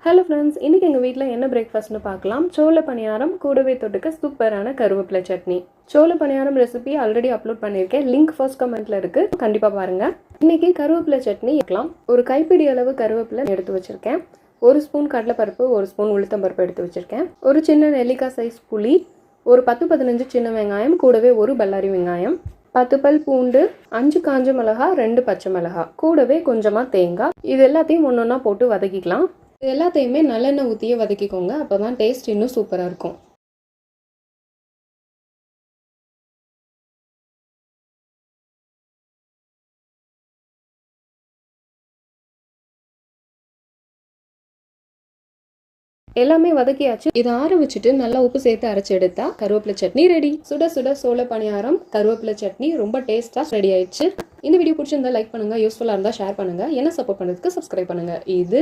Hello friends, இன்றைக்கி எங்கள் வீட்டில் என்ன பிரேக்ஃபாஸ்ட்னு பார்க்கலாம். சோள பணியாரம் கூடவே தொட்டுக்க சூப்பரான கருவேப்பிலை சட்னி. சோள பணியாரம் ரெசிபி ஆல்ரெடி அப்லோட் பண்ணியிருக்கேன், லிங்க் ஃபர்ஸ்ட் கமெண்ட்டில் இருக்குது, கண்டிப்பாக பாருங்கள். இன்றைக்கி கருவேப்பிலை சட்னி வைக்கலாம். ஒரு கைப்பிடி அளவு கருவேப்பிலை எடுத்து வச்சுருக்கேன். 1 ஸ்பூன் கடலைப்பருப்பு, 1 ஸ்பூன் உளுத்தம்பருப்பு எடுத்து வச்சுருக்கேன். ஒரு சின்ன நெல்லிக்காய் சைஸ் புளி, ஒரு 10-15 சின்ன வெங்காயம், கூடவே ஒரு பல்லாரி வெங்காயம், 10 பல் பூண்டு, 5 காஞ்ச மிளகா, 2 பச்சை மிளகா, கூடவே கொஞ்சமாக தேங்காய். இது எல்லாத்தையும் ஒன்றா போட்டு வதக்கிக்கலாம். இது எல்லாத்தையுமே நல்லெண்ணெய் ஊற்றியே வதக்கிக்கோங்க, அப்போ தான் டேஸ்ட் இன்னும் சூப்பராக இருக்கும். எல்லாமே வதக்கியாச்சு. இதை ஆற வச்சுட்டு நல்லா உப்பு சேர்த்து அரைச்சி எடுத்தா கருவேப்பிலை சட்னி ரெடி. சுட சுட சோள பணியாரம் கருவேப்பிலை சட்னி ரொம்ப டேஸ்ட்டாக ரெடி ஆயிடுச்சு. இந்த வீடியோ பிடிச்சிருந்தா லைக் பண்ணுங்க, யூஸ்ஃபுல்லாக இருந்தால் ஷேர் பண்ணுங்க, என்ன சப்போர்ட் பண்ணுறதுக்கு சப்ஸ்கிரைப் பண்ணுங்க. இது